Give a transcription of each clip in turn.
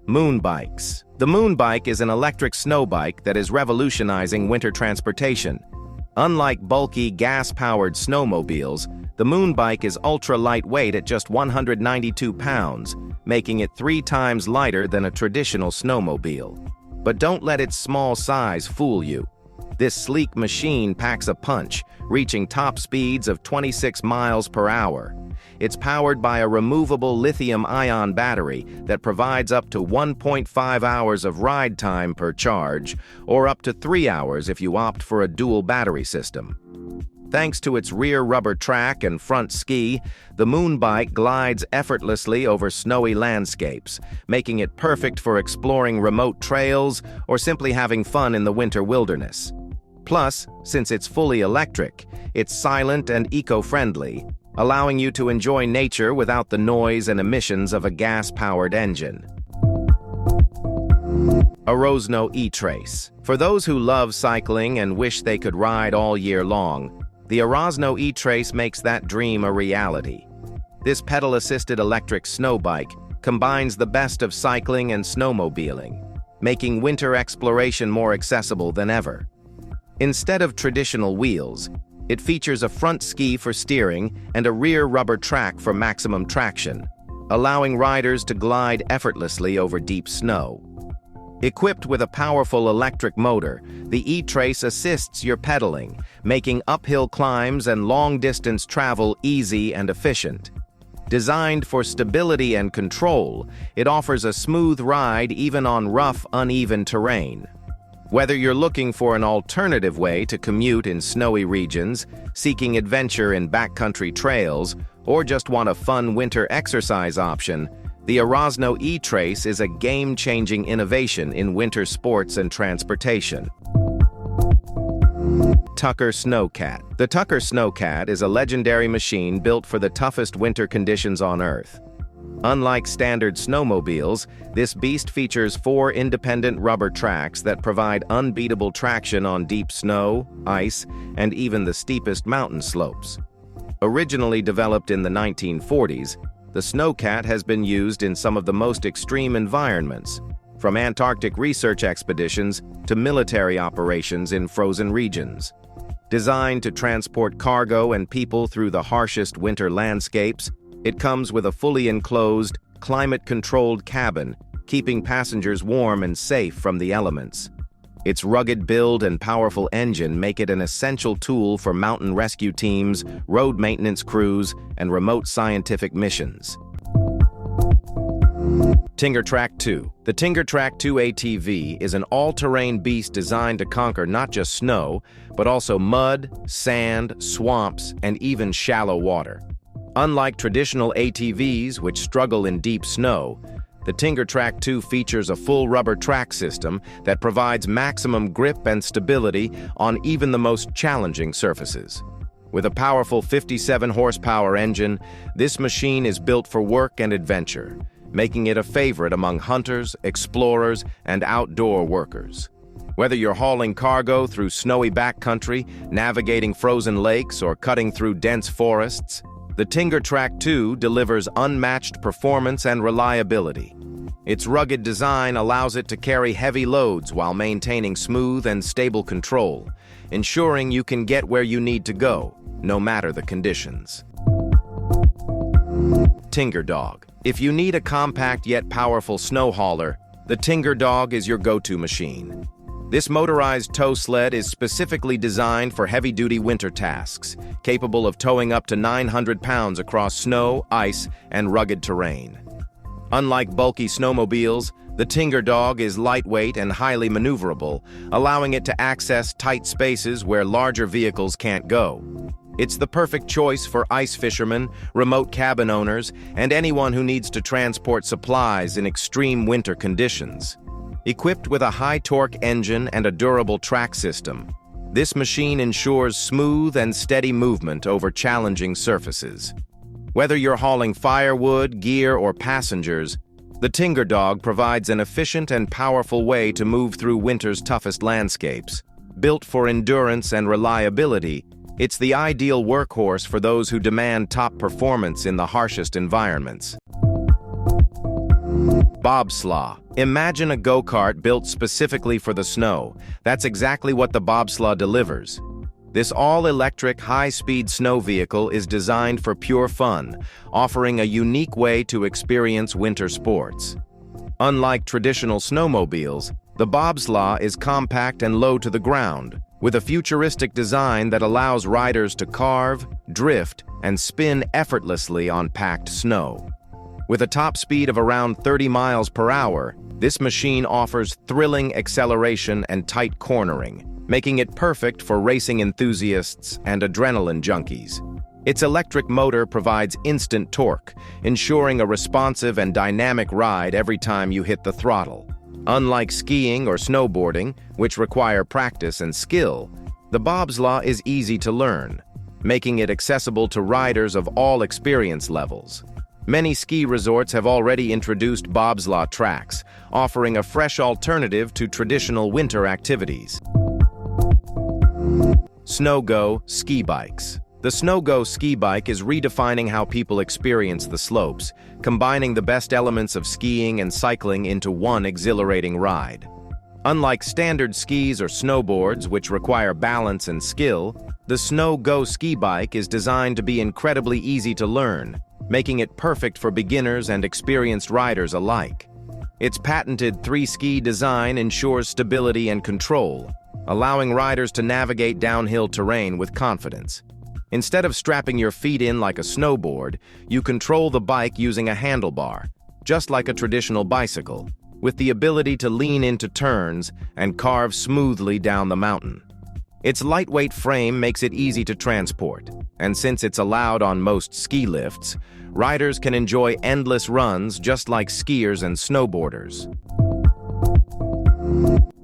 MoonBikes. The MoonBike is an electric snow bike that is revolutionizing winter transportation. Unlike bulky, gas-powered snowmobiles, the MoonBike is ultra-lightweight at just 192 pounds, making it 3 times lighter than a traditional snowmobile. But don't let its small size fool you. This sleek machine packs a punch, reaching top speeds of 26 miles per hour. It's powered by a removable lithium-ion battery that provides up to 1.5 hours of ride time per charge, or up to 3 hours if you opt for a dual battery system. Thanks to its rear rubber track and front ski, the MoonBike glides effortlessly over snowy landscapes, making it perfect for exploring remote trails or simply having fun in the winter wilderness. Plus, since it's fully electric, it's silent and eco-friendly, allowing you to enjoy nature without the noise and emissions of a gas-powered engine. Arosno e-Trace. For those who love cycling and wish they could ride all year long, the Arosno e-Trace makes that dream a reality. This pedal-assisted electric snow bike combines the best of cycling and snowmobiling, making winter exploration more accessible than ever. Instead of traditional wheels, it features a front ski for steering and a rear rubber track for maximum traction, allowing riders to glide effortlessly over deep snow. Equipped with a powerful electric motor, the e-Trace assists your pedaling, making uphill climbs and long-distance travel easy and efficient. Designed for stability and control, it offers a smooth ride even on rough, uneven terrain. Whether you're looking for an alternative way to commute in snowy regions, seeking adventure in backcountry trails, or just want a fun winter exercise option, the Arosno e-Trace is a game-changing innovation in winter sports and transportation. Tinger Sno-Cat. The Tinger Sno-Cat is a legendary machine built for the toughest winter conditions on Earth. Unlike standard snowmobiles, this beast features 4 independent rubber tracks that provide unbeatable traction on deep snow, ice, and even the steepest mountain slopes. Originally developed in the 1940s, the Sno-Cat has been used in some of the most extreme environments, from Antarctic research expeditions to military operations in frozen regions. Designed to transport cargo and people through the harshest winter landscapes, it comes with a fully enclosed, climate-controlled cabin, keeping passengers warm and safe from the elements. Its rugged build and powerful engine make it an essential tool for mountain rescue teams, road maintenance crews, and remote scientific missions. Tinger Track 2. The Tinger Track 2 ATV is an all-terrain beast designed to conquer not just snow, but also mud, sand, swamps, and even shallow water. Unlike traditional ATVs, which struggle in deep snow, the Tinger Track 2 features a full rubber track system that provides maximum grip and stability on even the most challenging surfaces. With a powerful 57-horsepower engine, this machine is built for work and adventure, making it a favorite among hunters, explorers, and outdoor workers. Whether you're hauling cargo through snowy backcountry, navigating frozen lakes, or cutting through dense forests, the Tinger Track 2 delivers unmatched performance and reliability. Its rugged design allows it to carry heavy loads while maintaining smooth and stable control, ensuring you can get where you need to go, no matter the conditions. Tinger Dog. If you need a compact yet powerful snow hauler, the Tinger Dog is your go-to machine. This motorized tow sled is specifically designed for heavy-duty winter tasks, capable of towing up to 900 pounds across snow, ice, and rugged terrain. Unlike bulky snowmobiles, the Tinger Dog is lightweight and highly maneuverable, allowing it to access tight spaces where larger vehicles can't go. It's the perfect choice for ice fishermen, remote cabin owners, and anyone who needs to transport supplies in extreme winter conditions. Equipped with a high-torque engine and a durable track system, this machine ensures smooth and steady movement over challenging surfaces. Whether you're hauling firewood, gear, or passengers, the Tinger Dog provides an efficient and powerful way to move through winter's toughest landscapes. Built for endurance and reliability, it's the ideal workhorse for those who demand top performance in the harshest environments. Bobsla. Imagine a go-kart built specifically for the snow. That's exactly what the Bobsla delivers. This all-electric, high-speed snow vehicle is designed for pure fun, offering a unique way to experience winter sports. Unlike traditional snowmobiles, the Bobsla is compact and low to the ground, with a futuristic design that allows riders to carve, drift, and spin effortlessly on packed snow. With a top speed of around 30 miles per hour, this machine offers thrilling acceleration and tight cornering, making it perfect for racing enthusiasts and adrenaline junkies. Its electric motor provides instant torque, ensuring a responsive and dynamic ride every time you hit the throttle. Unlike skiing or snowboarding, which require practice and skill, the Bobsla is easy to learn, making it accessible to riders of all experience levels. Many ski resorts have already introduced Bobsla tracks, offering a fresh alternative to traditional winter activities. SNO-GO ski bikes. The SNO-GO ski bike is redefining how people experience the slopes, combining the best elements of skiing and cycling into one exhilarating ride. Unlike standard skis or snowboards, which require balance and skill, the SNO-GO ski bike is designed to be incredibly easy to learn, making it perfect for beginners and experienced riders alike. Its patented three-ski design ensures stability and control, allowing riders to navigate downhill terrain with confidence. Instead of strapping your feet in like a snowboard, you control the bike using a handlebar, just like a traditional bicycle, with the ability to lean into turns and carve smoothly down the mountain. Its lightweight frame makes it easy to transport, and since it's allowed on most ski lifts, riders can enjoy endless runs just like skiers and snowboarders.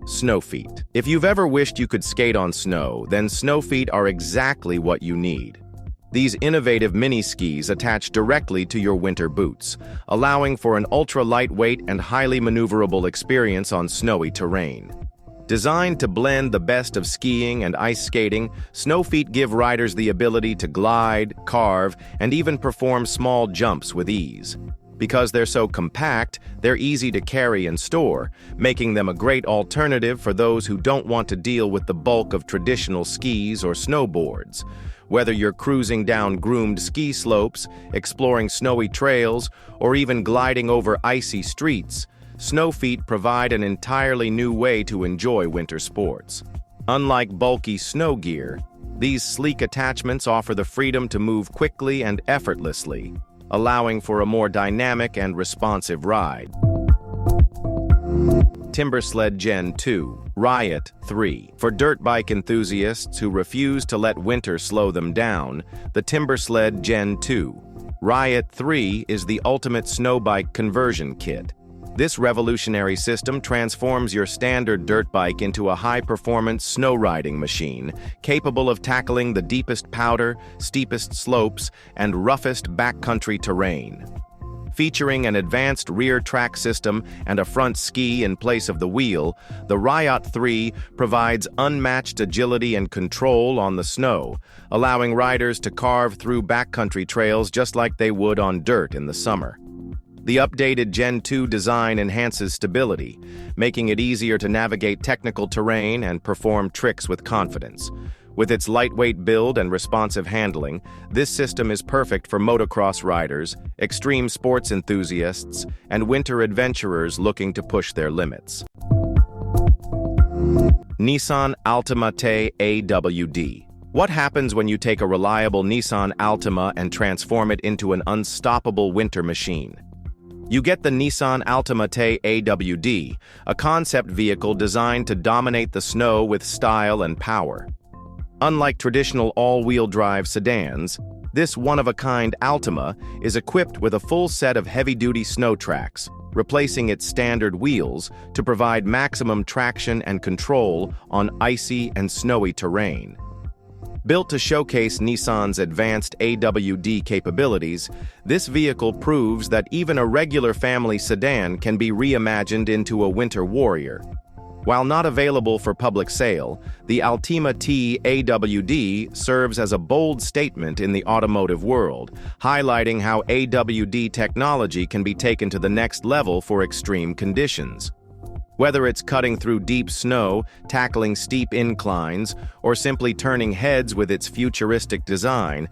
Snowfeet. If you've ever wished you could skate on snow, then Snowfeet are exactly what you need. These innovative mini-skis attach directly to your winter boots, allowing for an ultra-lightweight and highly maneuverable experience on snowy terrain. Designed to blend the best of skiing and ice skating, Snowfeet give riders the ability to glide, carve, and even perform small jumps with ease. Because they're so compact, they're easy to carry and store, making them a great alternative for those who don't want to deal with the bulk of traditional skis or snowboards. Whether you're cruising down groomed ski slopes, exploring snowy trails, or even gliding over icy streets, Snowfeet provide an entirely new way to enjoy winter sports. Unlike bulky snow gear, these sleek attachments offer the freedom to move quickly and effortlessly, allowing for a more dynamic and responsive ride. Timbersled Gen 2, RIOT 3. For dirt bike enthusiasts who refuse to let winter slow them down, the Timbersled Gen 2, RIOT 3 is the ultimate snow bike conversion kit. This revolutionary system transforms your standard dirt bike into a high-performance snow riding machine, capable of tackling the deepest powder, steepest slopes, and roughest backcountry terrain. Featuring an advanced rear track system and a front ski in place of the wheel, the RIOT 3 provides unmatched agility and control on the snow, allowing riders to carve through backcountry trails just like they would on dirt in the summer. The updated Gen 2 design enhances stability, making it easier to navigate technical terrain and perform tricks with confidence. With its lightweight build and responsive handling, this system is perfect for motocross riders, extreme sports enthusiasts, and winter adventurers looking to push their limits. Nissan Altima-te AWD. What happens when you take a reliable Nissan Altima and transform it into an unstoppable winter machine? You get the Nissan Altima-te AWD, a concept vehicle designed to dominate the snow with style and power. Unlike traditional all-wheel drive sedans, this one-of-a-kind Altima is equipped with a full set of heavy-duty snow tracks, replacing its standard wheels to provide maximum traction and control on icy and snowy terrain. Built to showcase Nissan's advanced AWD capabilities, this vehicle proves that even a regular family sedan can be reimagined into a winter warrior. While not available for public sale, the Altima-te AWD serves as a bold statement in the automotive world, highlighting how AWD technology can be taken to the next level for extreme conditions. Whether it's cutting through deep snow, tackling steep inclines, or simply turning heads with its futuristic design,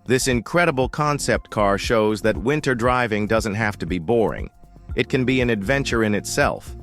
this incredible concept car shows that winter driving doesn't have to be boring. It can be an adventure in itself.